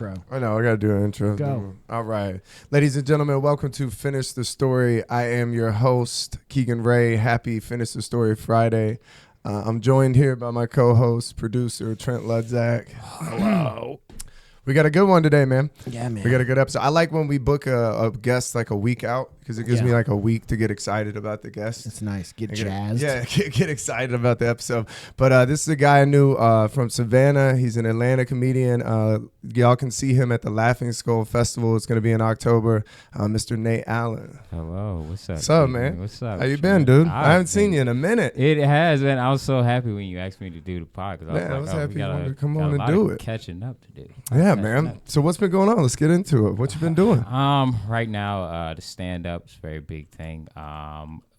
Bro. I know, I got to do an intro. Go. All right. Ladies and gentlemen, welcome to Finish the Story. I am your host, Keegan Ray. Happy Finish the Story Friday. I'm joined here by my co-host, producer, Trent Ludzak. Hello. We got a good one today, man. Yeah, man. We got a good episode. I like when we book a guest like a week out because it gives me like a week to get excited about the guest. It's nice. Get jazzed. Get excited about the episode. But this is a guy I knew from Savannah. He's an Atlanta comedian. Y'all can see him at the Laughing Skull Festival. It's going to be in October. Mr. Nate Allen. Hello, what's up? What's up, man? What's up? How you been, dude? I haven't seen you in a minute. It has, man. I was so happy when you asked me to do the podcast. I was happy you wanted to come on and do it. Catching up to do. Yeah, man. So what's been going on? Let's get into it. What you been doing? Right now, the stand-up is a very big thing.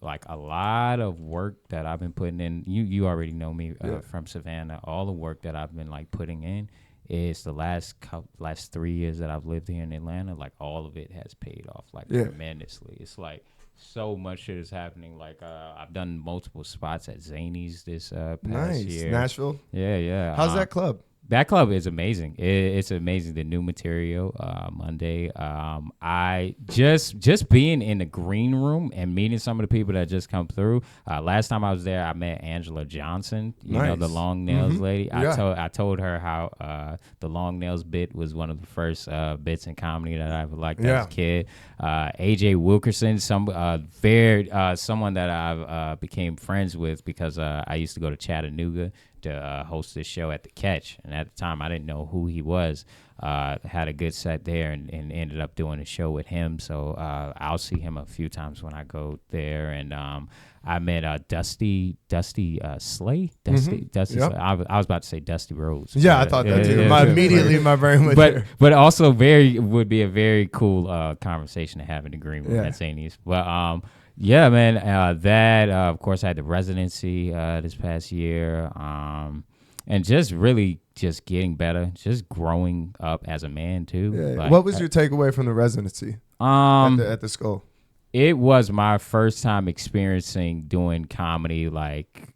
Like a lot of work that I've been putting in. You already know me from Savannah. All the work that I've been like putting in is the last 3 years that I've lived here in Atlanta. Like all of it has paid off like tremendously. It's like so much shit is happening. Like I've done multiple spots at Zany's this past year. Nashville. Yeah. How's that club? That club is amazing. It's amazing. The new material Monday. I just being in the green room and meeting some of the people that just come through. Last time I was there, I met Angela Johnson. You know, the long nails lady. I told her how the long nails bit was one of the first bits in comedy that I ever liked as a kid. AJ Wilkerson, someone that I became friends with because I used to go to Chattanooga to host this show at the Catch, and at the time I didn't know who he was. Had a good set there and ended up doing a show with him, so I'll see him a few times when I go there. And I met Dusty Slay. Dusty Slay. I was about to say Dusty Rhodes. Yeah, I thought that too. Immediately my brain went there. But also would be a very cool conversation to have in the green room at Zany's. But yeah, man, of course I had the residency this past year, and just really just getting better, just growing up as a man too. Yeah. Like, what was your takeaway from the residency at the Skull? It was my first time experiencing doing comedy like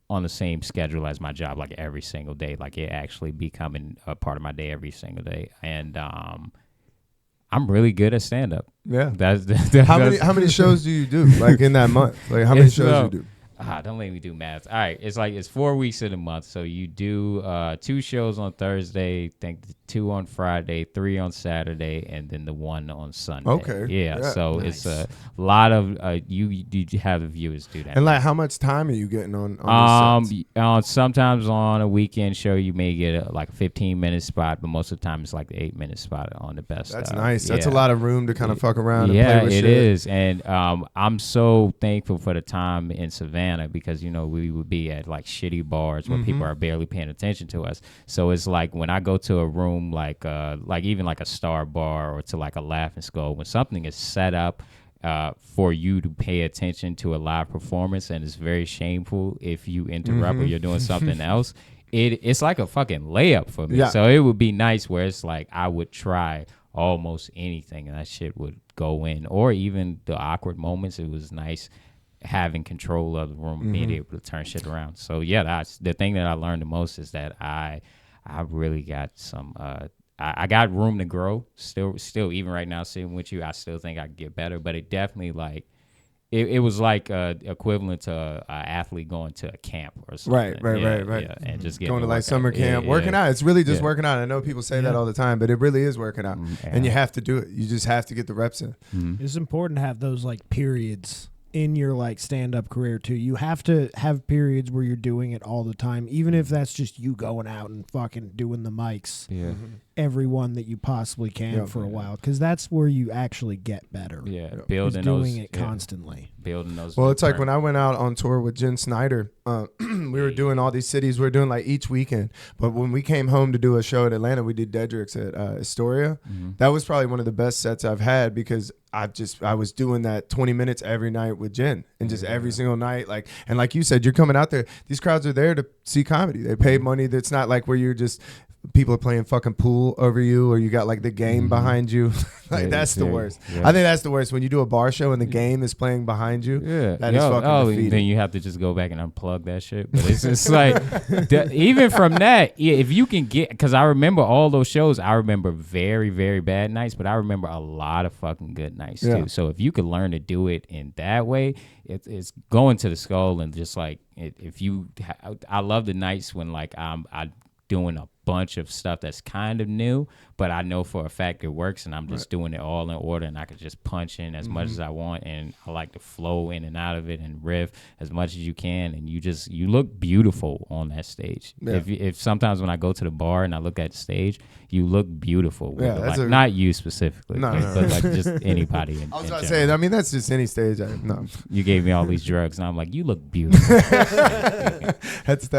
on the same schedule as my job, like every single day, like it actually becoming a part of my day every single day. And I'm really good at stand-up. Yeah. That's how many shows do you do like in that month? Like how many shows do you do? Don't let me do math. All right, it's 4 weeks in a month. So you do 2 shows on Thursday, think 2 on Friday, 3 on Saturday, and then the 1 on Sunday. Okay. Yeah. So nice. it's a lot of you have the viewers do that. And like, how much time are you getting on these sets? Sometimes on a weekend show you may get like a 15-minute spot, but most of the time it's like the 8-minute spot on the best. That's nice. That's a lot of room to kind of fuck around and yeah, play with shit. it is. And I'm so thankful for the time in Savannah because, you know, we would be at like shitty bars where people are barely paying attention to us. So it's like when I go to a room like even like a Star Bar or to like a Laughing Skull, when something is set up for you to pay attention to a live performance, and it's very shameful if you interrupt or you're doing something else, it's like a fucking layup for me. Yeah. So it would be nice where it's like I would try almost anything and that shit would go in. Or even the awkward moments, it was nice having control of the room, being able to turn shit around. So yeah, that's the thing that I learned the most, is that I really got some I got room to grow. Still even right now sitting with you, I still think I could get better. But it definitely like it was like equivalent to an athlete going to a camp or something. Right. Yeah, and just getting going to like summer camp, working out. It's really just working out. I know people say that all the time, but it really is working out. And you have to do it. You just have to get the reps in. It's important to have those like periods in your like stand-up career too. You have to have periods where you're doing it all the time, even if that's just you going out and fucking doing the mics. Every one that you possibly can for a while, because that's where you actually get better. Building doing it constantly. Building those. Well, it's like when I went out on tour with Jen Snyder, we were doing all these cities. We were doing like each weekend. But when we came home to do a show in Atlanta, we did Dedrick's at Astoria. That was probably one of the best sets I've had, because I was doing that 20 minutes every night with Jen, and just every single night. And like you said, you're coming out there. These crowds are there to see comedy. They pay money. That's not like where you're just people are playing fucking pool over you, or you got like the game behind you. Like that's the worst. I think that's the worst when you do a bar show and the game is playing behind you. Yeah, that is fucking defeating. Then you have to just go back and unplug that shit. But it's just like even from that, if you can get, because I remember all those shows. I remember very, very bad nights, but I remember a lot of fucking good nights too. So if you could learn to do it in that way, it's going to the skull and just like if you. I love the nights when like I'm doing a bunch of stuff that's kind of new, but I know for a fact it works, and I'm just doing it all in order, and I can just punch in as much as I want, and I like to flow in and out of it and riff as much as you can, and you look beautiful on that stage. If sometimes when I go to the bar and I look at the stage, you look beautiful. Like, not you specifically, but like just anybody. I was about to say, I mean, that's just any stage. No, you gave me all these drugs, and I'm like, you look beautiful. That's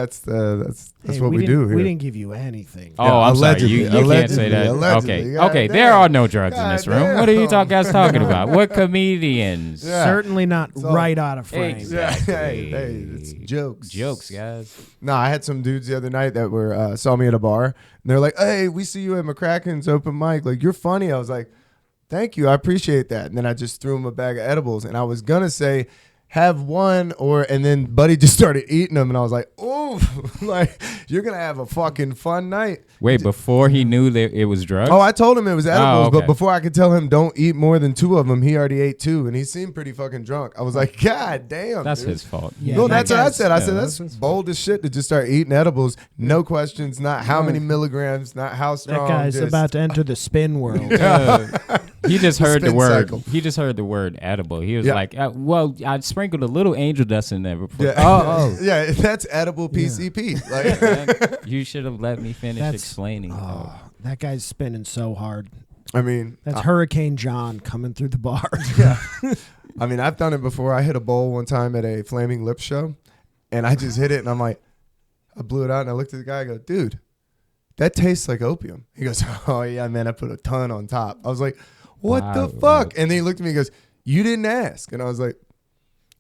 what we do here. We didn't give you anything. Oh, I'm allegedly, sorry. You can't say that. Okay. There are no drugs in this room. Damn. What are you guys talking about? What comedians? Certainly not right out of frame. Exactly. Hey, it's jokes. Jokes, guys. No, I had some dudes the other night that were saw me at a bar, and they're like, "Hey, we see you at McCracken's open mic. Like, you're funny." I was like, "Thank you, I appreciate that." And then I just threw him a bag of edibles, and I was gonna say, have one, and then Buddy just started eating them, and I was like, "Oh, like you're gonna have a fucking fun night." Wait, before he knew that it was drugs? Oh, I told him it was edibles, okay. but before I could tell him don't eat more than 2 of them, he already ate 2, and he seemed pretty fucking drunk. I was like, God damn, that's dude. his fault. Yeah, No, that's what I said. I said that's that's bold as shit to just start eating edibles. No questions, not how many milligrams, not how strong. That guy's about to enter the spin world. He just heard the spin word. cycle. He just heard the word edible. He was like, "Well, I sprinkled a little angel dust in there before." Yeah. Yeah, that's edible PCP. Like, Man, you should have let me finish explaining. That guy's spinning so hard. I mean, That's Hurricane John coming through the bar. Yeah. I mean, I've done it before. I hit a bowl one time at a Flaming Lips show, and I just hit it, and I'm like, I blew it out, and I looked at the guy. I go, dude, that tastes like opium. He goes, oh yeah, man, I put a ton on top. I was like, what the fuck? And then he looked at me and goes, you didn't ask. And I was like,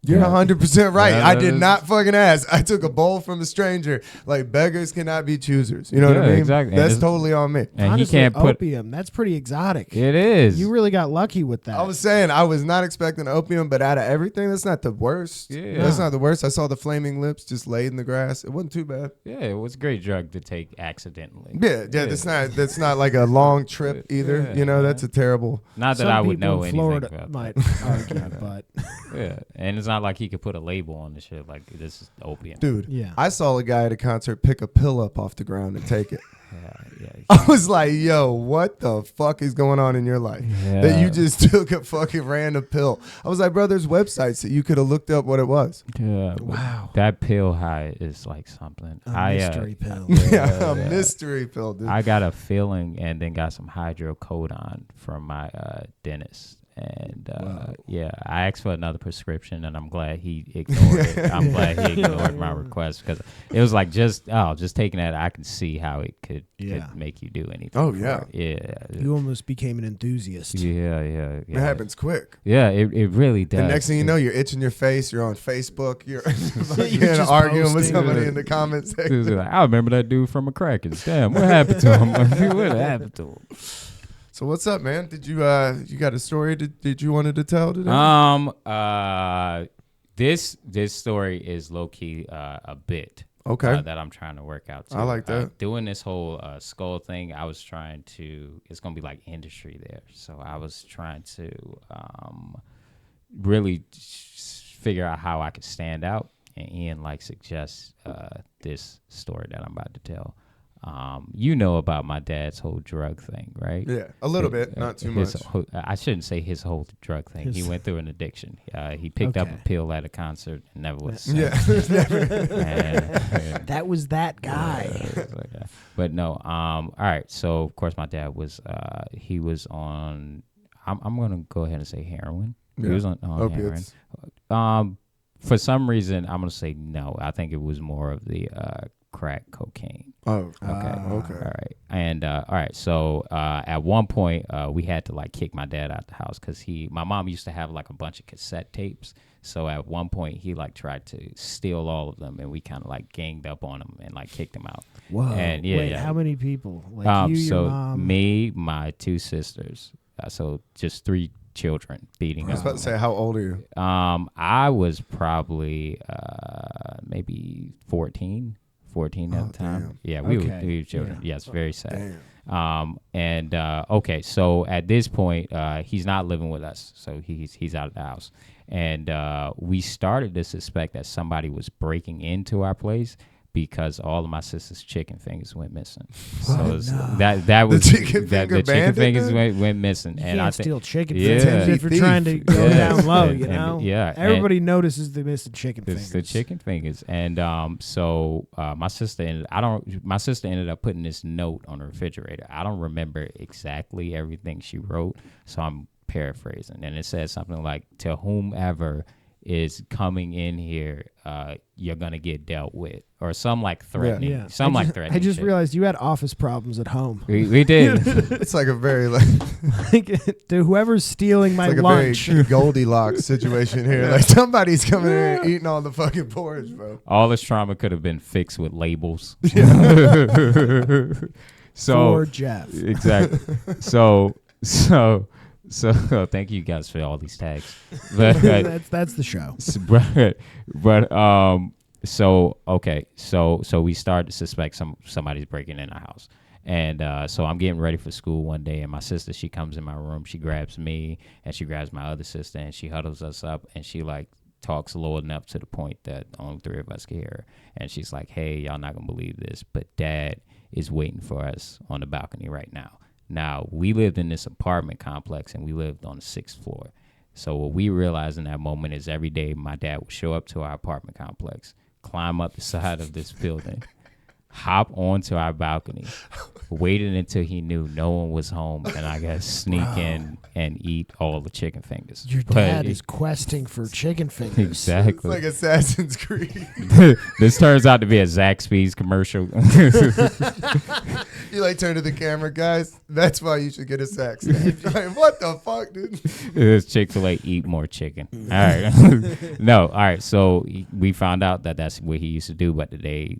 you're 100% right. Yeah, I did not fucking ask. I took a bowl from a stranger. Like, beggars cannot be choosers. You know what I mean? Exactly. That's totally on me. And Honestly, he can't put opium. That's pretty exotic. It is. You really got lucky with that. I was saying I was not expecting opium, but out of everything, that's not the worst. Yeah. That's not the worst. I saw the Flaming Lips just laid in the grass. It wasn't too bad. Yeah, it was a great drug to take accidentally. Yeah. That's not like a long trip either. Yeah, That's a terrible. Not that Some I would people know in anything Florida about might that. argue, but Yeah, and it's not like he could put a label on the shit like this is opium. Dude, yeah. I saw a guy at a concert pick a pill up off the ground and take it. Yeah. I was like, yo, what the fuck is going on in your life? That you just took a fucking random pill. I was like, bro, there's websites that you could have looked up what it was. Yeah. Wow. That pill high is like something. A mystery pill. Yeah, a mystery pill, dude. I got a feeling and then got some hydrocodone from my dentist. And I asked for another prescription, and I'm glad he ignored it. I'm glad he ignored my request because it was like just taking that, I can see how it could make you do anything. Oh yeah, You almost became an enthusiast. Yeah. It happens quick. Yeah, it really does. The next thing you know, you're itching your face. You're on Facebook. You're just arguing with somebody in the comment section. Like, I remember that dude from McCracken's. Damn, what happened to him? What happened to him? So what's up, man? Did you you got a story did you wanted to tell today? This story is low key a bit. Okay. That I'm trying to work out too. I like that. Doing this whole skull thing, I was trying to. It's gonna be like industry there, so I was trying to really figure out how I could stand out. And Ian suggests this story that I'm about to tell. You know about my dad's whole drug thing, right? Yeah, a little bit, not too much. I shouldn't say his whole drug thing. He went through an addiction. He picked up a pill at a concert and never was seen. Yeah, That was that guy. But no. All right. So of course my dad was. He was on. I'm gonna go ahead and say heroin. Yeah. He was on heroin. For some reason, I'm gonna say no. I think it was more of the crack cocaine. Oh, Okay. okay. All right. And all right. So at one point, we had to like kick my dad out the house because my mom used to have like a bunch of cassette tapes. So at one point, he like tried to steal all of them, and we kind of like ganged up on him and like kicked him out. Whoa. And Wait, how many people? Like you, so your mom? me, my 2 sisters. So just 3 children beating I was up. about to say, how old are you? I was probably maybe 14 at the time. Damn. Yeah, we were children. Yeah. Yes, very sad. Damn. Okay, so at this point, he's not living with us, so he's out of the house, and we started to suspect that somebody was breaking into our place because all of my sister's chicken fingers went missing. So that was the chicken fingers went missing. You and can't I steal chicken yeah. fingers if you're trying to go down low, you know? Yeah. Everybody notices the missing chicken fingers. It's the chicken fingers. And so my sister ended up putting this note on the refrigerator. I don't remember exactly everything she wrote, so I'm paraphrasing. And it says something like, to whomever is coming in here, you're gonna get dealt with, or some like threatening, threatening. I just shit. realized you had office problems at home. We did. It's like a very To whoever's stealing my like lunch. a very Goldilocks situation here. Like somebody's coming in here eating all the fucking porridge, bro. All this trauma could have been fixed with labels. For Jeff. Exactly. So thank you guys for all these tags. But that's the show. So we started to suspect somebody's breaking in our house. And so I'm getting ready for school one day, and my sister, she comes in my room, she grabs me, and she grabs my other sister, and she huddles us up, and she like talks low enough to the point that only 3 of us can hear her. And she's like, hey, y'all not gonna believe this, but Dad is waiting for us on the balcony right now. Now, we lived in this apartment complex, and we lived on the 6th floor. So what we realized in that moment is every day my dad would show up to our apartment complex, climb up the side of this building, hop onto our balcony, waited until he knew no one was home, and I got to sneak in and eat all the chicken fingers. Your dad is questing for chicken fingers. Exactly. It's like Assassin's Creed. This turns out to be a Zaxby's commercial. You like turn to the camera, guys. That's why you should get a sax. Like, what the fuck, dude? It's Chick-fil-A, eat more chicken. All right. No, all right. So we found out that that's what he used to do, but today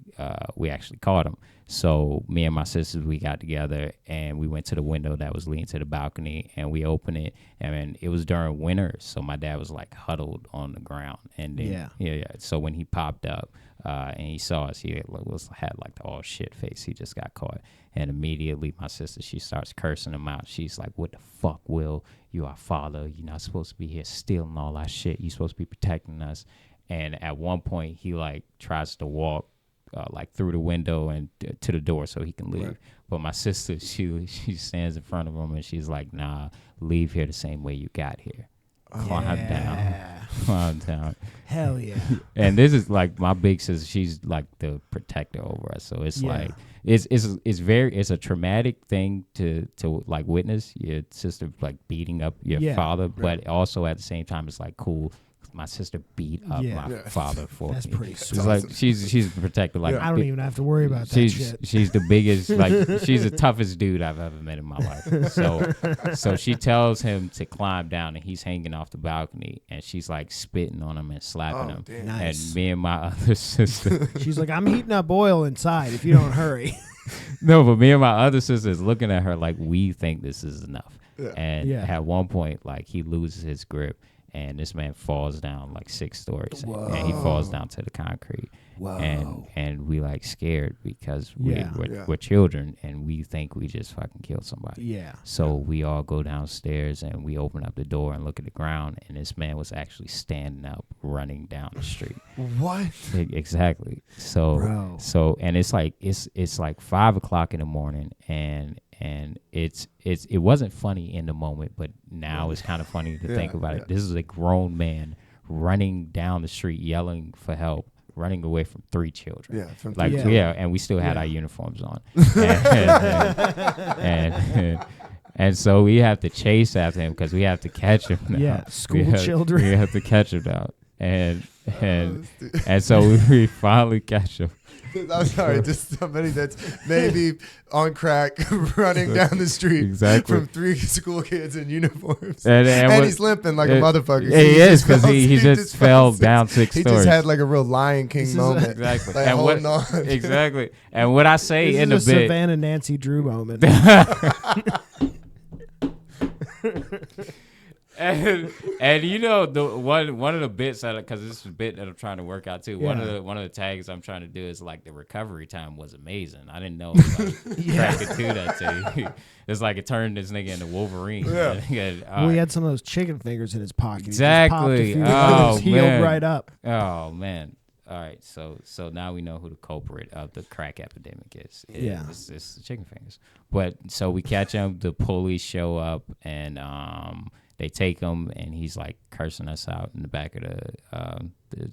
we actually caught him. So me and my sisters, we got together and we went to the window that was leading to the balcony, and we opened it, and it was during winter, so my dad was like huddled on the ground. And then, yeah. So when he popped up and he saw us, he had like the all shit face. He just got caught. And immediately my sister, she starts cursing him out. She's like, what the fuck, Will? You our father. You're not supposed to be here stealing all our shit. You're supposed to be protecting us. And at one point, he like tries to walk like through the window and to the door so he can leave. Right. But my sister, she stands in front of him and she's like, nah, leave here the same way you got here. Climb down. Hell yeah. And this is like my big sister, she's like the protector over us. So it's like it's a traumatic thing to like witness your sister like beating up your father, but also at the same time it's like cool. My sister beat up my father for That's me. pretty sweet. It's like she's protected. Like I don't even have to worry about that shit. She's the biggest, like she's the toughest dude I've ever met in my life. So she tells him to climb down, and he's hanging off the balcony, and she's like spitting on him and slapping him. Damn. Nice. And me and my other sister, she's like, I'm heating up oil inside if you don't hurry. No, but me and my other sister is looking at her like we think this is enough. Yeah. And at one point, like he loses his grip. And this man falls down like 6 stories. Whoa. And he falls down to the concrete. Whoa. And we like scared because we're children and we think we just fucking killed somebody. Yeah. So we all go downstairs and we open up the door and look at the ground, and this man was actually standing up, running down the street. What? Exactly. So and it's like 5 o'clock in the morning, and it wasn't funny in the moment, but now it's kind of funny to think about it. This is a grown man running down the street yelling for help, running away from 3 children. And we still had our uniforms on. And so we have to chase after him because we have to catch him now. Yeah, school children. We have to catch him now. and so we finally catch him. I'm sorry, just somebody that's maybe on crack running down the street from 3 school kids in uniforms. And he's limping like a motherfucker. He is, because he just fell down 6 stories. He just had like a real Lion King moment. Exactly. Like and holding on. Exactly. And what I say this in the is bit. a Savannah Nancy Drew moment. And you know, the one of the bits that, because this is a bit that I'm trying to work out too. Yeah. One of the tags I'm trying to do is like the recovery time was amazing. I didn't know crack could do that to you. It's like it turned this nigga into Wolverine. Yeah. Well, he had some of those chicken fingers in his pocket. Exactly. He just popped a few healed right up. Oh man. All right, so now we know who the culprit of the crack epidemic is. It's the chicken fingers. But so we catch him. The police show up and they take him, and he's like cursing us out in the back of the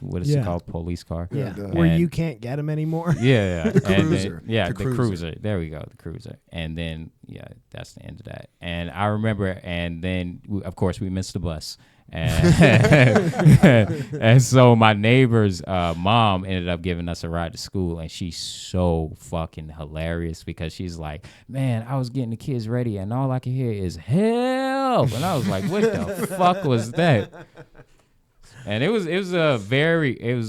what is it called? Police car. Yeah, where you can't get him anymore. Yeah, the cruiser. The cruiser. There we go, the cruiser. And then that's the end of that. And I remember, and then of course we missed the bus. And so my neighbor's mom ended up giving us a ride to school, and she's so fucking hilarious because she's like, man, I was getting the kids ready and all I could hear is help, and I was like, what the fuck was that? And it was a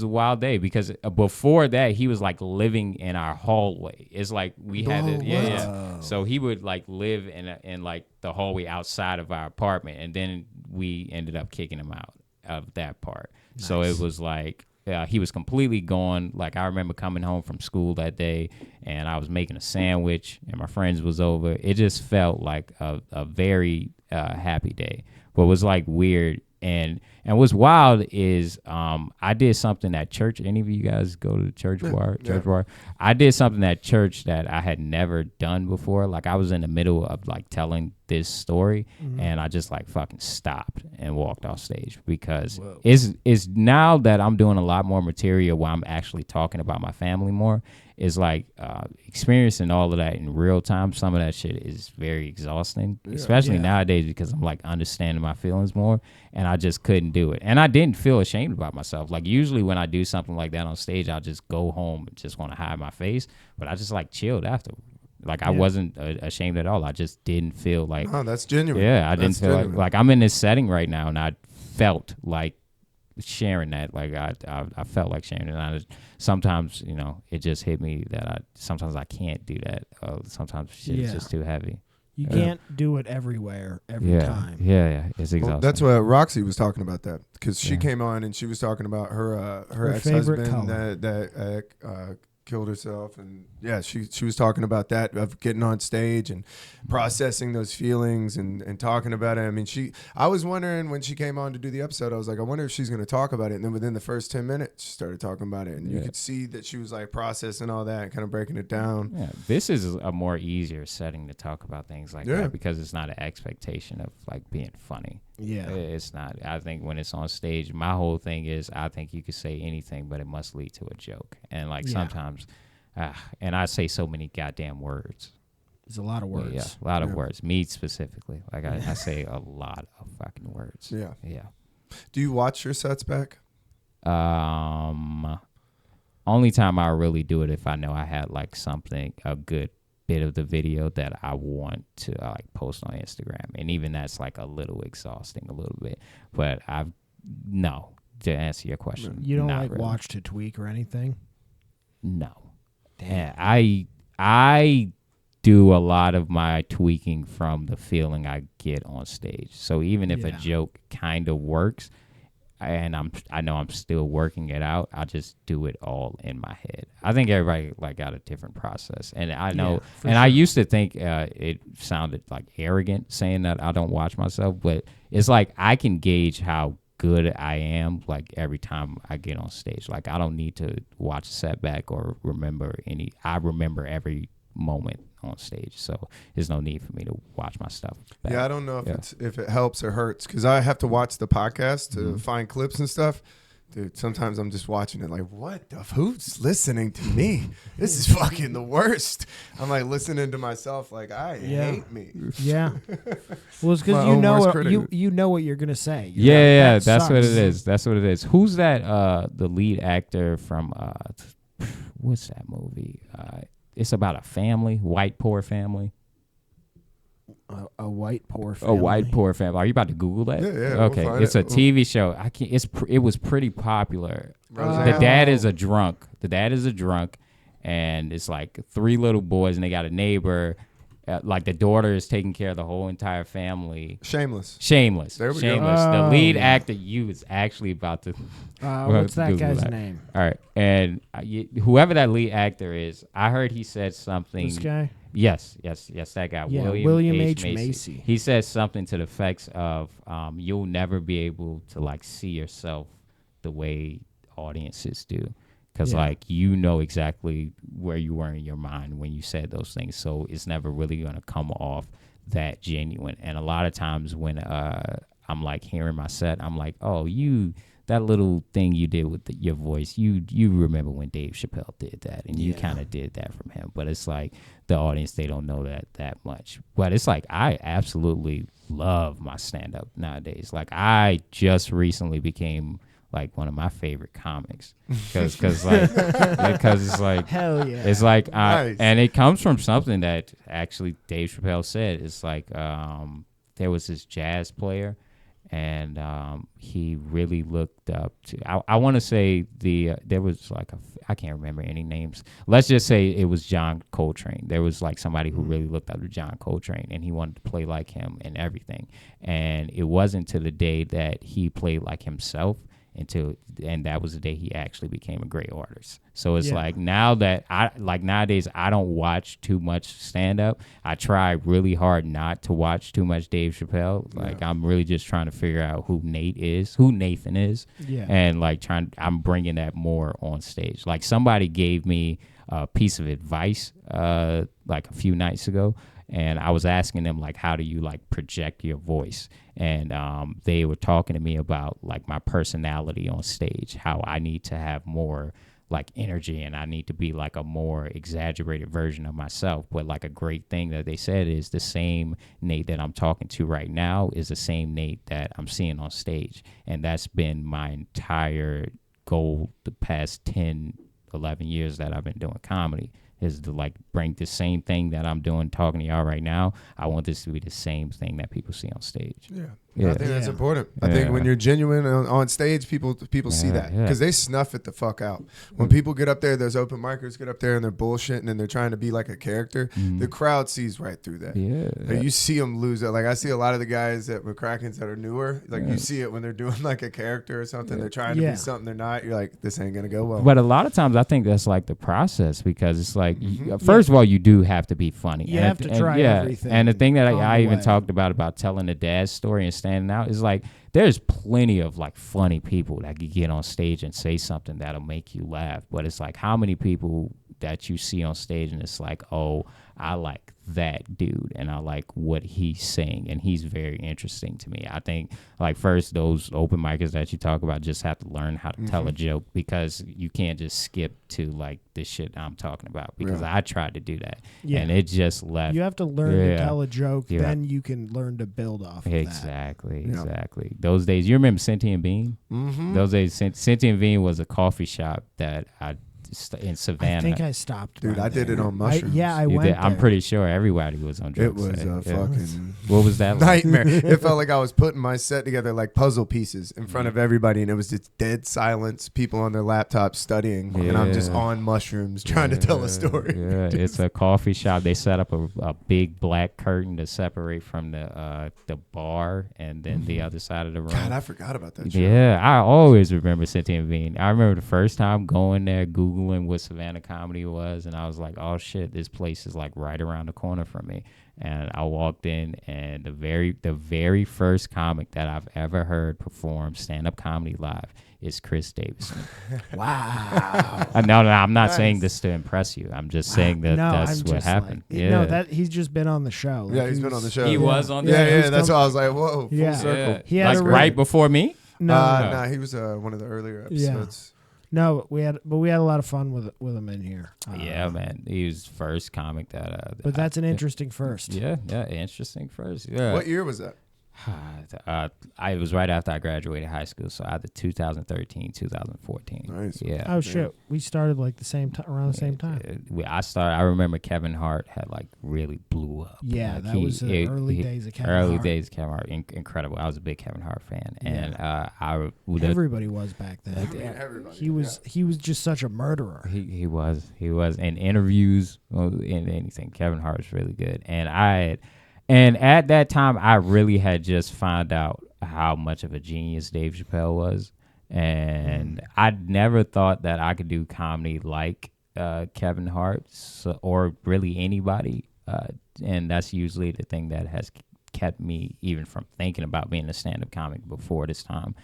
wild day because before that he was like living in our hallway. It's like we had to, So he would like live in like the hallway outside of our apartment, and then we ended up kicking him out of that part. Nice. So it was like he was completely gone. Like I remember coming home from school that day, and I was making a sandwich, and my friends was over. It just felt like a very happy day, but it was like weird. And what's wild is I did something at church. Any of you guys go to the church bar? I did something at church that I had never done before. Like I was in the middle of like telling this story, and I just like fucking stopped and walked off stage because it's now that I'm doing a lot more material where I'm actually talking about my family more. Is like experiencing all of that in real time. Some of that shit is very exhausting, especially nowadays because I'm like understanding my feelings more, and I just couldn't do it. And I didn't feel ashamed about myself. Like usually when I do something like that on stage, I'll just go home and just want to hide my face, but I just like chilled after. Like I wasn't ashamed at all. I just didn't feel like. Oh, that's genuine. Yeah, I didn't feel like I'm in this setting right now, and I felt like sharing that. Like I felt like sharing it. And sometimes, you know, it just hit me that sometimes I can't do that. Sometimes shit is just too heavy. You can't do it everywhere every time. Yeah, it's exhausting. Well, that's what Roxy was talking about, that because she came on and she was talking about her ex-husband that killed herself, and she was talking about that, of getting on stage and processing those feelings and talking about it. I mean, I was wondering when she came on to do the episode, I was like, I wonder if she's going to talk about it. And then within the first 10 minutes, she started talking about it, and you could see that she was like processing all that and kind of breaking it down. Yeah, this is a more easier setting to talk about things like that because it's not an expectation of like being funny. Yeah, it's not. I think when it's on stage, my whole thing is I think you could say anything, but it must lead to a joke. And like sometimes, and I say so many goddamn words. It's a lot of words. Yeah, a lot of words. Me specifically, like I say a lot of fucking words. Yeah. Do you watch your sets back? Only time I really do it if I know I had like a good bit of the video that I want to like post on Instagram, and even that's like a little exhausting a little bit. But to answer your question, you don't like really. Watch to tweak or anything? No. Damn. I do a lot of my tweaking from the feeling I get on stage. So even if a joke kind of works, and I know I'm still working it out, I just do it all in my head. I think everybody like got a different process, and I know, and I used to think it sounded like arrogant saying that I don't watch myself, but it's like I can gauge how good I am like every time I get on stage. Like I don't need to watch a setback or remember any. I remember every moment on stage, so there's no need for me to watch my stuff back. I don't know if it helps or hurts, because I have to watch the podcast to find clips and stuff. Dude, sometimes I'm just watching it like, what the who's listening to me? This is fucking the worst. I'm like listening to myself like I hate me. Yeah. Well, it's because My you own know worst what, critic. you know what you're gonna say. Yeah, That that's what it sucks. is. That's what it is. Who's that? The lead actor from what's that movie? It's about a family, white poor family. A white poor family. A white poor family. Are you about to Google that? Yeah, Okay, we'll find it's a it. TV show. I can't. It was pretty popular. Roseanne. The dad is a drunk. And it's like 3 little boys, and they got a neighbor. Like the daughter is taking care of the whole entire family. Shameless. Shameless. There we go. Shameless. The Oh, lead yeah. actor you is actually about to. What's that Google guy's that. name? All right, and whoever that lead actor is, I heard he said something. This guy? Yes, that guy. Yeah, William H. Macy. Macy. He said something to the effects of, "You'll never be able to like see yourself the way audiences do, because Yeah. like you know exactly where you were in your mind when you said those things. So it's never really gonna come off that genuine. And a lot of times when I'm like hearing my set, I'm like, oh, that little thing you did with your voice, you remember when Dave Chappelle did that, and you kind of did that from him. But it's like the audience, they don't know that much. But it's like I absolutely love my stand-up nowadays. Like I just recently became like one of my favorite comics because it's like Hell yeah. it's like Nice. and it comes from something that actually Dave Chappelle said. It's like there was this jazz player, and he really looked up to. I want to say there was like I can't remember any names. Let's just say it was John Coltrane. There was like somebody who really looked up to John Coltrane, and he wanted to play like him and everything. And it wasn't to the day that he played like himself. And that was the day he actually became a great artist. So it's like now that nowadays I don't watch too much stand up. I try really hard not to watch too much Dave Chappelle. Like I'm really just trying to figure out who Nathan is. Yeah. And like I'm bringing that more on stage. Like somebody gave me a piece of advice like a few nights ago. And I was asking them, like, how do you, like, project your voice? And they were talking to me about, like, my personality on stage, how I need to have more, like, energy, and I need to be, like, a more exaggerated version of myself. But, like, a great thing that they said is the same Nate that I'm talking to right now is the same Nate that I'm seeing on stage. And that's been my entire goal the past 10, 11 years that I've been doing comedy. Is to like bring the same thing that I'm doing talking to y'all right now. I want this to be the same thing that people see on stage. Yeah. I think that's important. I think when you're genuine on stage, people see that because they snuff it the fuck out. When people get up there, those open micers get up there and they're bullshitting and they're trying to be like a character. The crowd sees right through that. Like, you see them lose it. Like I see a lot of the guys at McCracken's that are newer. Like you see it when they're doing like a character or something. They're trying to be something they're not. You're like, this ain't gonna go well. But a lot of times I think that's like the process because it's like first of all you do have to be funny. You have to try everything. And the thing that I even way. talked about telling the dad's story and standing out is like there's plenty of like funny people that could get on stage and say something that'll make you laugh. But it's like how many people that you see on stage and it's like, oh, I like that dude and I like what he's saying and he's very interesting to me. I think like first those open micers that you talk about just have to learn how to tell a joke because you can't just skip to like this shit I'm talking about because I tried to do that and it just left. You have to learn to tell a joke, then you can learn to build off of that. Exactly. Those days, you remember Sentient Bean? Those days, Sentient Bean was a coffee shop that I in Savannah. I think I stopped. Dude, I did it on mushrooms. I went there. I'm pretty sure everybody was on drugs. It was a fucking what was that like? nightmare. It felt like I was putting my set together like puzzle pieces in front of everybody, and it was just dead silence, people on their laptops studying, and I'm just on mushrooms trying to tell a story. Yeah, it's a coffee shop. They set up a big black curtain to separate from the bar and then the other side of the room. God, I forgot about that show. Yeah, I always remember Sentient Bean. I remember the first time going there, Googling what Savannah comedy was, and I was like, oh shit, this place is like right around the corner from me. And I walked in, and the very first comic that I've ever heard perform stand-up comedy live is Chris Davison. Wow. No, I'm not saying this to impress you. I'm just saying that that's what happened. No, that he's just been on the show. Yeah, he's been on the show. He was on the show. show. Yeah, that's why I was like, whoa, full circle. He had like right before me? No, he was one of the earlier episodes. No, we had a lot of fun with him in here. Yeah, man, he was first comic that. But that's an interesting first. Yeah, interesting first. Yeah. What year was that? I was right after I graduated high school, so either 2013, 2014. Nice. Yeah. Oh shit, we started like the same time, around the same time. I remember Kevin Hart had like really blew up. Yeah, like that was the early days of Kevin Hart. Early days of Kevin Hart, incredible. I was a big Kevin Hart fan, and everybody was back then. Everybody. He was just such a murderer. He was in interviews, in anything. Kevin Hart was really good, and at that time, I really had just found out how much of a genius Dave Chappelle was. And I'd never thought that I could do comedy like Kevin Hart or really anybody. And that's usually the thing that has kept me even from thinking about being a stand-up comic before this time.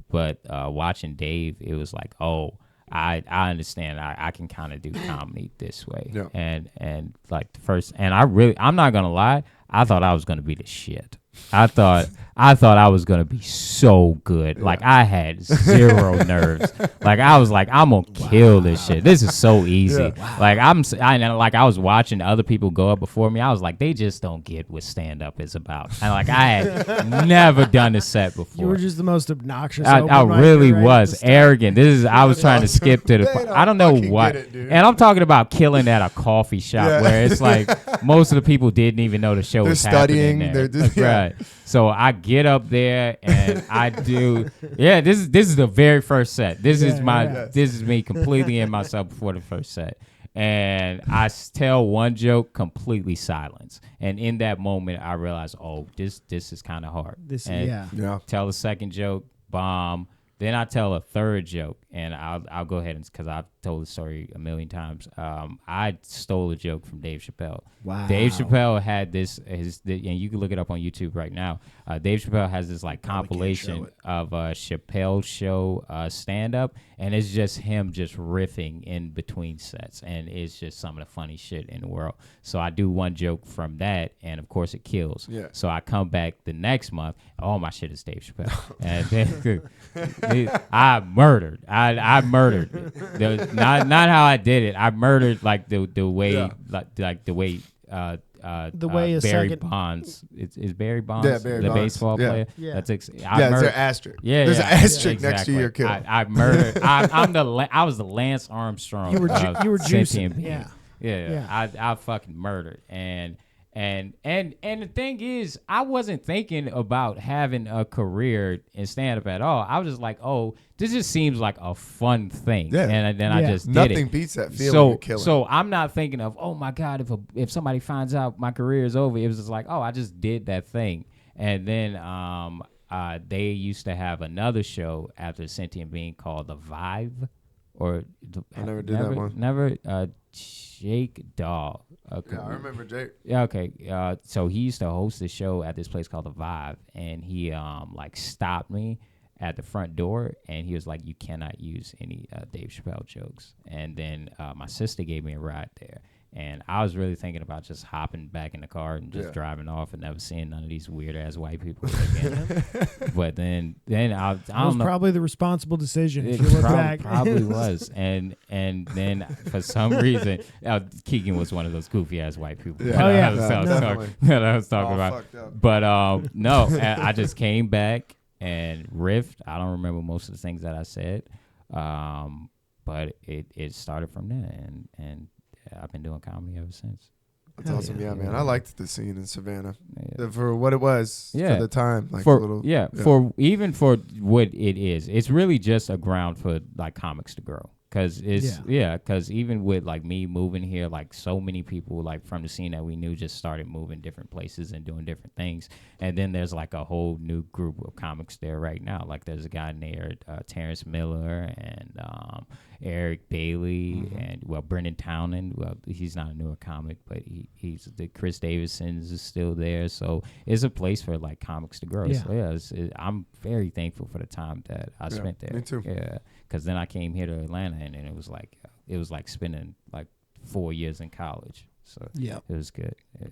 But watching Dave, it was like, oh, I understand. I can kind of do comedy this way. Yeah. And like the first, and I'm not going to lie, I thought I was going to be the shit. I thought I was going to be so good. Like I had zero nerves. Like I was like, I'm going to kill this shit. This is so easy. Yeah. Like I was watching other people go up before me. I was like, they just don't get what stand up is about. And like I had never done a set before. You were just the most obnoxious. I really was arrogant. I was trying to skip to the. I don't know what. And I'm talking about killing at a coffee shop where it's like most of the people didn't even know the show was happening there. They're studying. Right. So I get up there and I do. Yeah, this is the very first set. This is me completely in myself before the first set. And I tell one joke, completely silence. And in that moment, I realized, oh, this is kind of hard. Tell a second joke, bomb. Then I tell a third joke, and I'll go ahead and because I've told the story a million times. I stole a joke from Dave Chappelle. Wow. Dave Chappelle had this, and you can look it up on YouTube right now. Dave Chappelle has this like compilation of Chappelle show stand up, and it's just him just riffing in between sets, and it's just some of the funny shit in the world. So I do one joke from that, and of course it kills. Yeah. So I come back the next month, all my shit is Dave Chappelle, and then I murdered. I murdered. Not how I did it. I murdered like the way like the way. The way a Barry second Bonds is Barry Bonds Barry the Bonds. baseball player. Yeah. There's an asterisk. There's an asterisk next to your kill. I murdered. I was the Lance Armstrong. You were juicing. juicing. Yeah. I fucking murdered. And the thing is, I wasn't thinking about having a career in stand-up at all. I was just like, oh, this just seems like a fun thing. Yeah. And then I just did it. Nothing beats that feeling of killing. So I'm not thinking of, oh my God, if somebody finds out my career is over, it was just like, oh, I just did that thing. And then they used to have another show after the Sentient Being called The Vibe. I never did that one. Never. Jake Dahl. Okay. Yeah, I remember Jake. Yeah, okay. So he used to host a show at this place called The Vibe, and he like stopped me at the front door, and he was like, "You cannot use any Dave Chappelle jokes." And then my sister gave me a ride there, and I was really thinking about just hopping back in the car and just driving off and never seeing none of these weird ass white people again. But then I don't know. Probably the responsible decision. It if you look back. probably was, and then for some reason, Keegan was one of those goofy ass white people. Yeah. Oh, yeah. That I was talking about. But no, I just came back and riffed. I don't remember most of the things that I said, but it started from there, and I've been doing comedy ever since. That's awesome. Yeah, man. I liked the scene in Savannah for what it was for the time. Like for what it is. It's really just a ground for like comics to grow. Cause because even with like me moving here, like so many people like from the scene that we knew just started moving different places and doing different things. And then there's like a whole new group of comics there right now. Like there's a guy named Terrence Miller and Eric Bailey and Brendan Townend. Well, he's not a newer comic, but he's the Chris Davidson's is still there. So it's a place for like comics to grow. Yeah. So I'm very thankful for the time that I spent there. Me too. Yeah. Because then I came here to Atlanta, and then it was like spending like 4 years in college. So it was good. Yeah.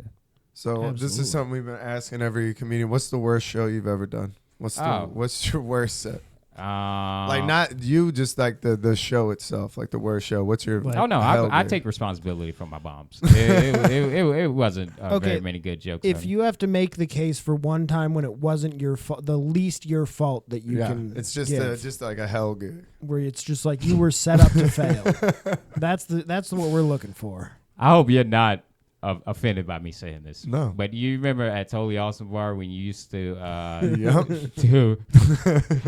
So this is something we've been asking every comedian. What's the worst show you've ever done? What's your worst set? Like not you, just like the show itself, like the worst show. What's your? Oh no, I take responsibility for my bombs. It wasn't very many good jokes. If you have to make the case for one time when it wasn't your fault, the least your fault that you can, it's just just like a hell gig where it's just like you were set up to fail. That's what we're looking for. I hope you're not offended by me saying this. No. But you remember at Totally Awesome Bar when you used to Yep.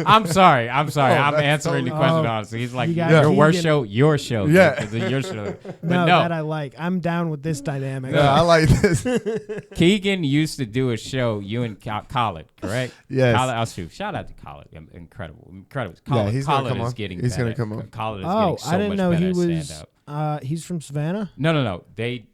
I'm sorry. I'm answering the question Oh, honestly. He's like, got your worst Keegan. show, your show. Yeah. It's your show. But No, no, that I like. I'm down with this dynamic. Yeah, I like this. Keegan used to do a show, you and Khaled, correct? Yes. Khaled, I'll shoot. Shout out to Khaled. Incredible. Yeah, he's gonna Khaled come is on. getting He's better. gonna come on. Khaled is Oh, getting so I didn't much know better he at was. stand-up. He's from Savannah. No. They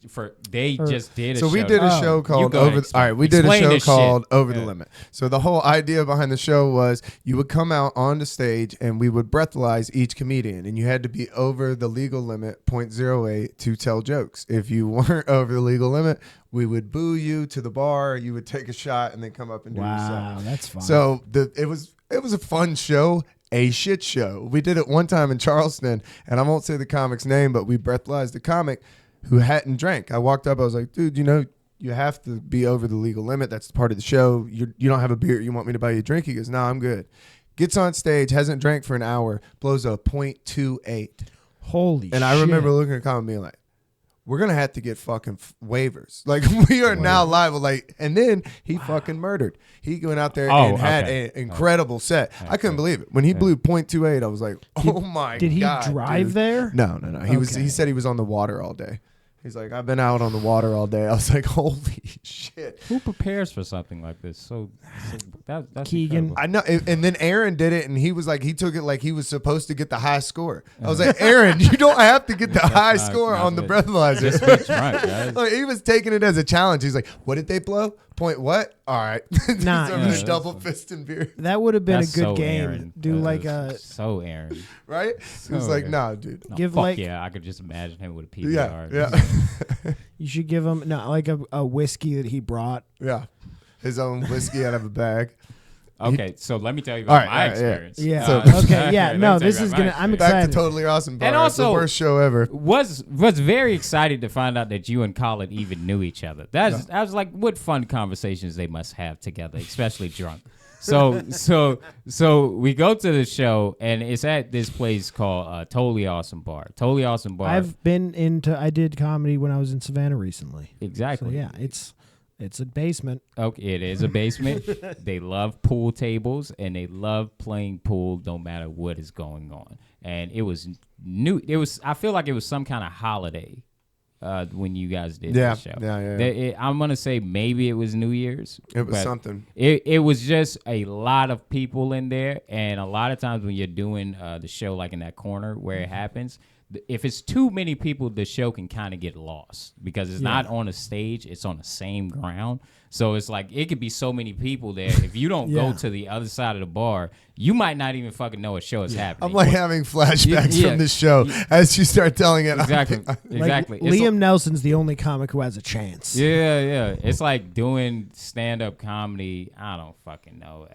just did a show. So we did a show called go ahead, Over. All right, we did a explain show this called shit. Over the Limit. So the whole idea behind the show was you would come out on the stage and we would breathalyze each comedian, and you had to be over the legal limit, .08, to tell jokes. If you weren't over the legal limit, we would boo you to the bar. You would take a shot and then come up and do your Wow, set. that's fun. So it was a fun show. A shit show. We did it one time in Charleston, and I won't say the comic's name, but we breathalyzed the comic who hadn't drank. I walked up, I was like, dude, you have to be over the legal limit. That's part of the show. You don't have a beer. You want me to buy you a drink? He goes, no, I'm good. Gets on stage, hasn't drank for an hour, blows a .28. Holy shit. And I remember looking at the comic being like, we're going to have to get fucking waivers. Like, we are now liable. Like, and then he fucking murdered. He went out there and had an incredible set. I couldn't believe it. When he blew .28, I was like, oh my God. Did he drive dude. there? No. He said he was on the water all day. He's like, I've been out on the water all day. I was like, holy shit. Who prepares for something like this? So that's Keegan. incredible. I know. And then Aaron did it, and he was like, he took it like he was supposed to get the high score. I was like, Aaron, you don't have to get the high score on the breathalyzer. Just be drunk, guys. Like, he was taking it as a challenge. He's like, what did they blow? Point what? All right. Nah, He's yeah. double fisting beer. That would have been That's a good so game. Aaron. Do That like is a so Aaron. Right? He was So like, Aaron. nah, dude. No, Give fuck like- yeah, I could just imagine him with a Yeah. PBR. Yeah. you should give him like a whiskey that he brought. Yeah. His own whiskey out of a bag. Okay, so let me tell you All about right, my all right, yeah. experience. Yeah. So- Okay. Yeah. let me No, tell you this about is my gonna. I'm experience. Back excited. to Totally Awesome Bar. And It's the also- worst show ever. was very excited to find out that you and Khaled even knew each other. I was like, what fun conversations they must have together, especially drunk. So we go to the show, and it's at this place called Totally Awesome Bar. Totally Awesome Bar. I did comedy when I was in Savannah recently. So Exactly. yeah, it's a basement. Okay, it is a basement. They love pool tables, and they love playing pool no matter what is going on. And it was new. I feel like it was some kind of holiday when you guys did Yeah, the show. yeah. I'm gonna say maybe it was New Year's. It was but something. It was just a lot of people in there, and a lot of times when you're doing the show like in that corner where it happens, if it's too many people, the show can kind of get lost because it's not on a stage; it's on the same ground. So it's like it could be so many people there. If you don't go to the other side of the bar, you might not even fucking know a show is happening. I'm like having flashbacks Yeah. from this show as you start telling it. Exactly, Like, exactly. It's Liam Nelson's the only comic who has a chance. Yeah. It's like doing stand-up comedy. I don't fucking know.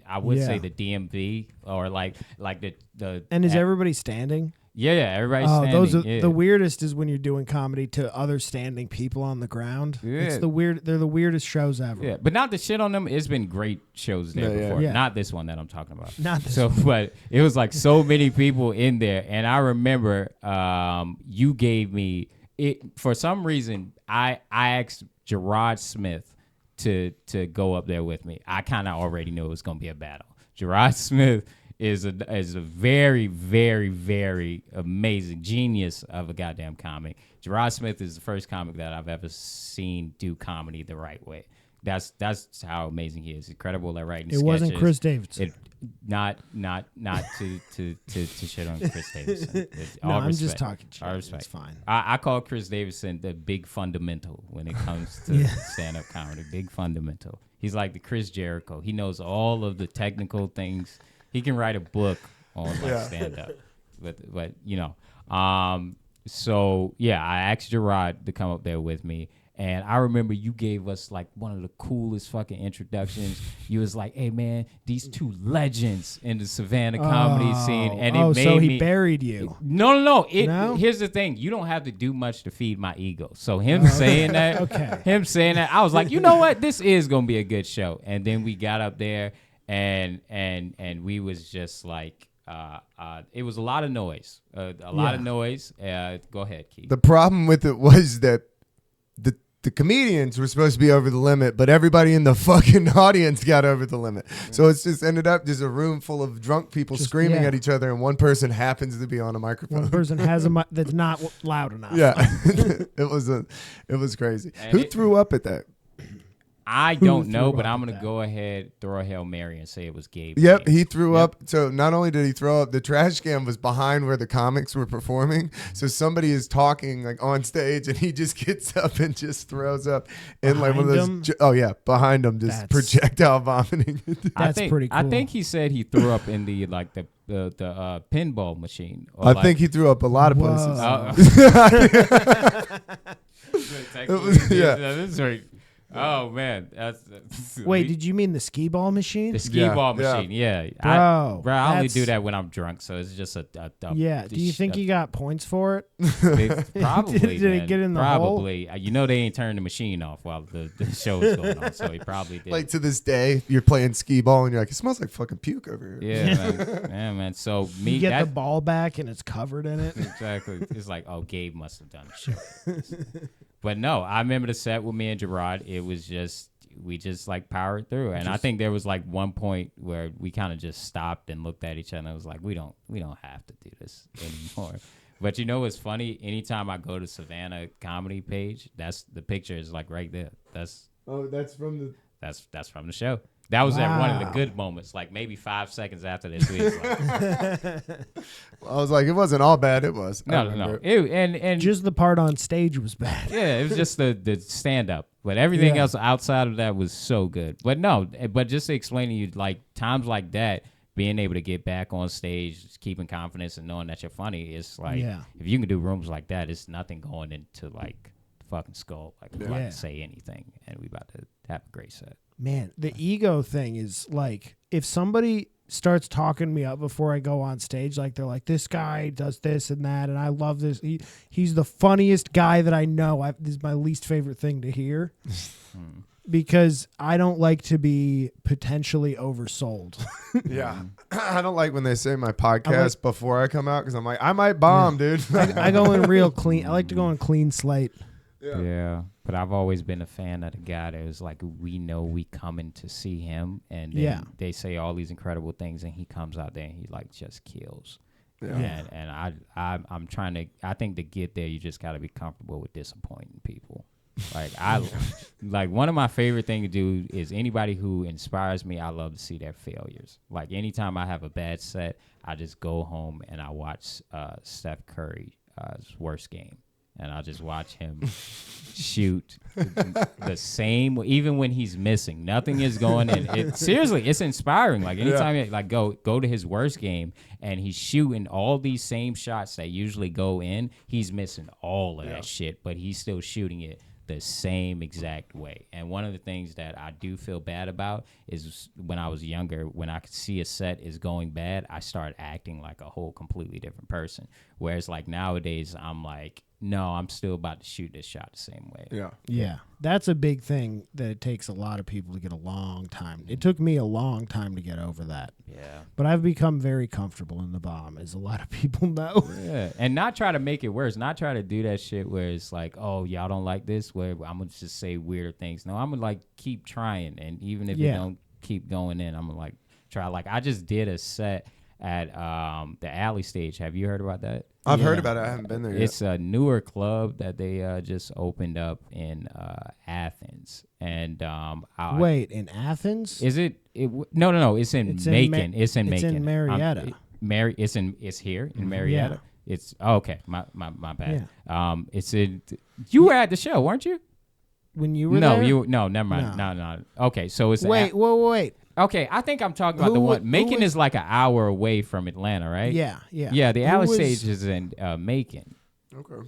I would say the DMV or like the. And is everybody standing? Yeah. Everybody's Oh, standing. those are yeah. the weirdest is when you're doing comedy to other standing people on the ground. Yeah. It's they're the weirdest shows ever. Yeah, but not the shit on them. It's been great shows there Yeah. before. Yeah. Not this one that I'm talking about. Not this So, but it was like so many people in there, and I remember you gave me it for some reason. I asked Gerard Smith to go up there with me. I kind of already knew it was gonna be a battle. Gerard Smith is a very, very, very amazing genius of a goddamn comic. Gerard Smith is the first comic that I've ever seen do comedy the right way. That's how amazing he is. Incredible at writing It sketches. wasn't Chris Davidson. Not to shit on Chris Davidson. No, All I'm just respect. talking shit. All respect. It's fine. I call Chris Davidson the big fundamental when it comes to stand-up comedy. Big fundamental. He's like the Chris Jericho. He knows all of the technical things. He can write a book on stand-up. But you know. So yeah, I asked Gerard to come up there with me, And I remember you gave us like one of the coolest fucking introductions. You was like, "Hey man, these two legends in the Savannah comedy scene," and it made so he me buried you. No. No? Here's the thing: you don't have to do much to feed my ego. So him saying that, I was like, you know what, this is gonna be a good show. And then we got up there, and we was just like, it was a lot of noise, lot of noise. Go ahead, Keith. The problem with it was that the comedians were supposed to be over the limit, but everybody in the fucking audience got over the limit. So it's just ended up just a room full of drunk people screaming at each other, and one person happens to be on a microphone. One person has a mic that's not loud enough. Yeah, it was crazy. Who threw up at that? I don't know, but I'm going to go ahead, throw a Hail Mary and say it was Gabe. Yep, he threw up. So not only did he throw up, the trash can was behind where the comics were performing. So somebody is talking like on stage, and he just gets up and just throws up in like one of those. Behind him, just projectile vomiting. That's pretty cool. I think he said he threw up in the like the pinball machine. I think he threw up a lot of places. This is right. Oh man, wait. Did you mean the skee ball machine? The skee ball machine, yeah. Bro, I only do that when I'm drunk, so it's just a yeah. Do you think he got points for it? Probably. Did it get in the hole? Probably. You know they ain't turned the machine off while the show is going on, so he probably did. Like to this day, you're playing skee ball and you're like, it smells like fucking puke over here. Yeah, man. So you get the ball back and it's covered in it. Exactly. It's like, oh, Gabe must have done the show. But no, I remember the set with me and Gerard. It was just, we just like powered through. And I think there was like one point where we kind of just stopped and looked at each other and it was like, we don't have to do this anymore. But you know what's funny? Anytime I go to Savannah comedy page, that's the picture is like right there. That's from the show. That was at one of the good moments, like maybe 5 seconds after this. We was like, I was like, it wasn't all bad. It was. No. And just the part on stage was bad. Yeah, it was just the stand up, but everything else outside of that was so good. But no, but just to explain to you, like times like that, being able to get back on stage, keeping confidence and knowing that you're funny, it's like if you can do rooms like that, it's nothing going into like the fucking skull. Like if I can say anything, and we about to have a great set. Man, the ego thing is like, if somebody starts talking me up before I go on stage, like they're like, this guy does this and that, and I love this. He's the funniest guy that I know. This is my least favorite thing to hear because I don't like to be potentially oversold. Yeah. I don't like when they say my podcast before I come out because I'm like, I might bomb, dude. I go in real clean. I like to go in clean slate. Yeah, but I've always been a fan of the guy that was like, we know we coming to see him, and then they say all these incredible things, and he comes out there and he like just kills. Yeah. And I'm trying to. I think to get there, you just got to be comfortable with disappointing people. Like one of my favorite things to do is anybody who inspires me. I love to see their failures. Like anytime I have a bad set, I just go home and I watch Steph Curry's worst game. And I'll just watch him shoot the same, even when he's missing. Nothing is going in. Seriously, it's inspiring. Like anytime you go to his worst game and he's shooting all these same shots that usually go in, he's missing all of that shit, but he's still shooting it the same exact way. And one of the things that I do feel bad about is when I was younger, when I could see a set is going bad, I start acting like a whole completely different person. Whereas like nowadays, I'm like, no, I'm still about to shoot this shot the same way. Yeah. That's a big thing that it takes a lot of people to get a long time. It took me a long time to get over that. Yeah. But I've become very comfortable in the bomb, as a lot of people know. Yeah. And not try to make it worse. Not try to do that shit where it's like, oh, y'all don't like this, where I'm going to just say weirder things. No, I'm going to like keep trying. And even if you don't keep going in, I'm going to like try. Like I just did a set at the Alley Stage. Have you heard about that? I've heard about it. I haven't been there yet. It's a newer club that they just opened up in Athens. And wait, in Athens? Is it? No. It's in Macon. It's in Macon. It's in Marietta. It's here in Marietta. Yeah. It's okay. My bad. Yeah. It's in. You were at the show, weren't you? When you were there? No, never mind. No. Okay, so it's wait. Okay, I think I'm talking about the one. Macon is like an hour away from Atlanta, right? Yeah. Yeah, the Alley Stage is in Macon. Okay.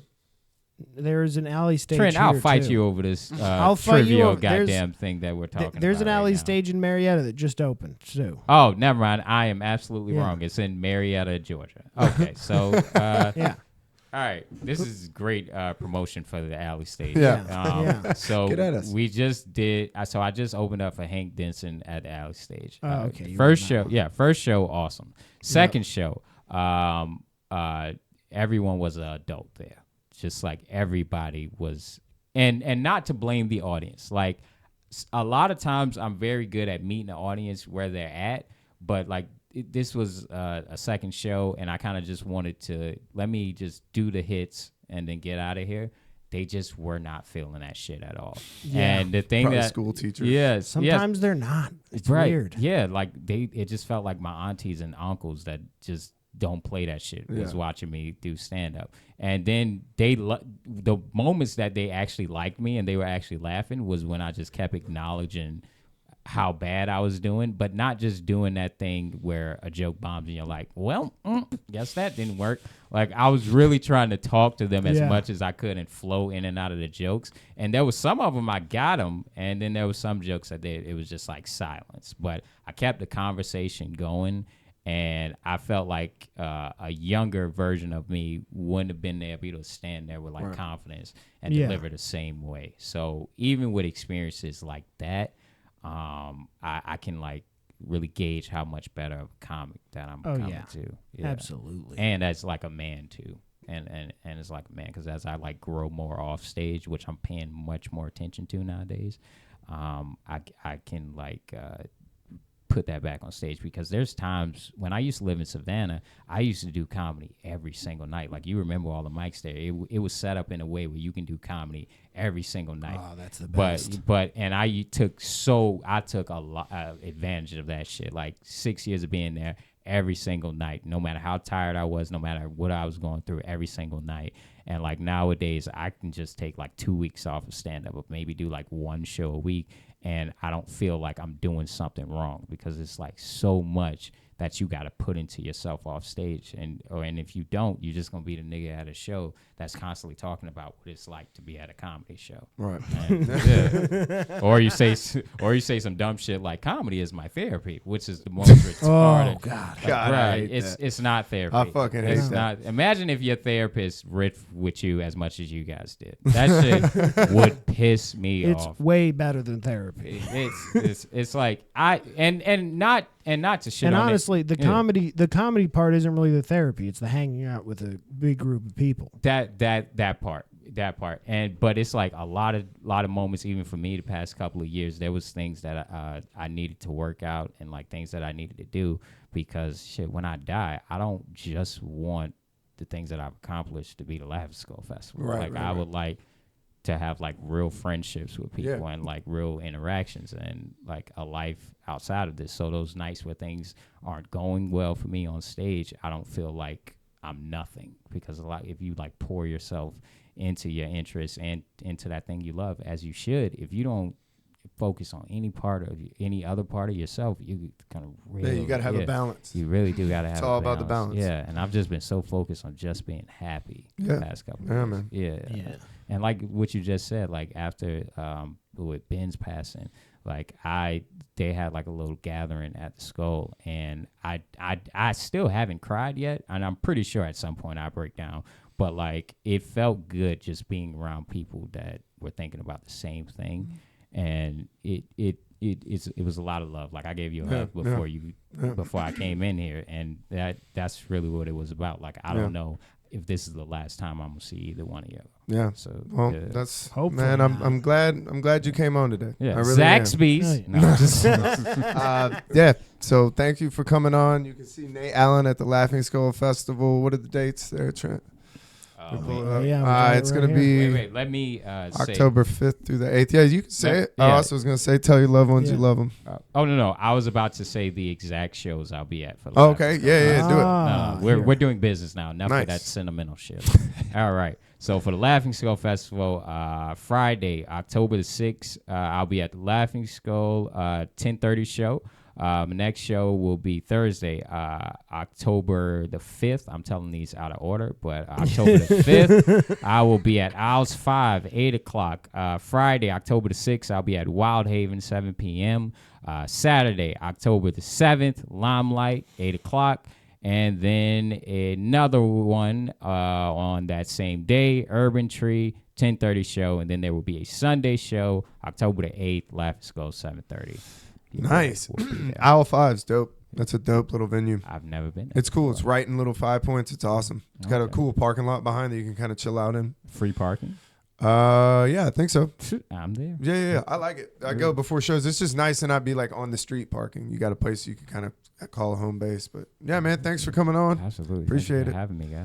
there's an alley stage. Trent, I'll here, fight too. you over this I'll fight you trivial over- there's- goddamn thing that we're talking about. There's an alley right now. stage in Marietta that just opened too. Oh, never mind. I am absolutely Yeah. wrong. It's in Marietta, Georgia. Okay, so Yeah. all right, this is great promotion for the alley stage. Yeah. Yeah. So Get at us. we just did. So I just opened up for Hank Denson at the alley stage. Oh, okay. You First went show, first show, awesome. Second show, everyone was an adult there. Just like everybody was, and not to blame the audience. Like a lot of times, I'm very good at meeting the audience where they're at, but like. This was a second show, and I kind of just wanted to let me just do the hits and then get out of here. They just were not feeling that shit at all. Yeah. And the thing Probably that school teachers. yes, Sometimes they're not. It's right, weird. yeah, like it just felt like my aunties and uncles that just don't play that shit was Yeah. watching me do stand up, and then the moments that they actually liked me and they were actually laughing was when I just kept acknowledging how bad I was doing, but not just doing that thing where a joke bombs and you're like, well, guess that didn't work. Like I was really trying to talk to them as Yeah. much as I could and flow in and out of the jokes. And there was some of them I got them, and then there was some jokes I did. It was just like silence, but I kept the conversation going. And I felt like a younger version of me wouldn't have been able to stand there with like confidence and Yeah. deliver the same way. So even with experiences like that, I can like really gauge how much better of a comic that I'm coming to. Yeah. Absolutely. And as like a man too. And as like a man, because as I like grow more off stage, which I'm paying much more attention to nowadays, I can like put that back on stage, because there's times when I used to live in Savannah, I used to do comedy every single night. Like you remember all the mics there. It was set up in a way where you can do comedy every single night. Oh, that's the best. And I took a lot advantage of that shit. Like 6 years of being there every single night, no matter how tired I was, no matter what I was going through, every single night. And like nowadays, I can just take like 2 weeks off of stand up, or maybe do like one show a week, and I don't feel like I'm doing something wrong, because it's like so much that you got to put into yourself off stage. And if you don't, you're just going to be the nigga at a show that's constantly talking about what it's like to be at a comedy show. Right. And, yeah. Or you say some dumb shit like comedy is my therapy, which is the most retarded. Oh God. God, I Right. hate that. It's not therapy. I fucking hate It's that. not. Imagine if your therapist riffed with you as much as you guys did. That shit would piss me It's off. way better than therapy. It's like not to shit And on it. honestly, the comedy part isn't really the therapy. It's the hanging out with a big group of people. that part. But it's like a lot of moments, even for me the past couple of years, there was things that I needed to work out, and like things that I needed to do, because shit, when I die, I don't just want the things that I've accomplished to be the Laughing Skull Festival. I would like to have like real friendships with people and like real interactions and like a life outside of this. So those nights where things aren't going well for me on stage, I don't feel like I'm nothing, because if you like pour yourself into your interests and into that thing you love, as you should, if you don't focus on any other part of yourself, you kind of really, you got to have a balance. You really do got to have. It's all about the balance. Yeah, and I've just been so focused on just being happy the past couple of years. Man. Yeah. And like what you just said, like after with Ben's passing, like they had like a little gathering at the Skull, and I still haven't cried yet, and I'm pretty sure at some point I break down. But like it felt good just being around people that were thinking about the same thing, and it was a lot of love. Like I gave you a hug before I came in here, and that's really what it was about. Like I don't know if this is the last time I'm gonna see either one of you. Yeah. So that's Hopefully man. not. I'm glad you came on today. yeah. I really am. Zaxby's. Oh, Yeah. So thank you for coming on. You can see Nate Allen at the Laughing Skull Festival. What are the dates there, Trent? Pull it up. yeah, we got it it's right gonna here. be Wait. Let me say. October 5th through the 8th. Yeah, you can say it. I Yeah. also was gonna say, tell your loved ones you Yeah. love them. Oh no! I was about to say the exact shows I'll be at for. The Oh, Laughing okay. Skull. Yeah, do it. Ah, We're here. we're doing business now. Enough Nice. of that sentimental shit. All right. So for the Laughing Skull Festival, Friday, October the 6th, I'll be at the Laughing Skull 10:30 show. Next show will be Thursday, October the 5th. I'm telling these out of order, but October the 5th, I will be at Owls 5, 8 o'clock. Friday, October the 6th, I'll be at Wild Haven, 7 p.m. Saturday, October the 7th, Limelight, 8 o'clock. And then another one on that same day, Urban Tree, 10:30 show. And then there will be a Sunday show, October the 8th, Laugh Skull, 7:30. Nice. Owl 5's dope. That's a dope little venue. I've never been there. It's cool. It's right in Little 5 Points. It's awesome. It's got a cool parking lot behind that you can kind of chill out in. Free parking? Yeah, I think so. I'm there. Yeah. I like it. I go before shows. It's just nice to not be like on the street parking. You got a place you can kind of call a home base. But yeah, man, thanks for coming on. Absolutely. Appreciate Thank you it. for having me, guys.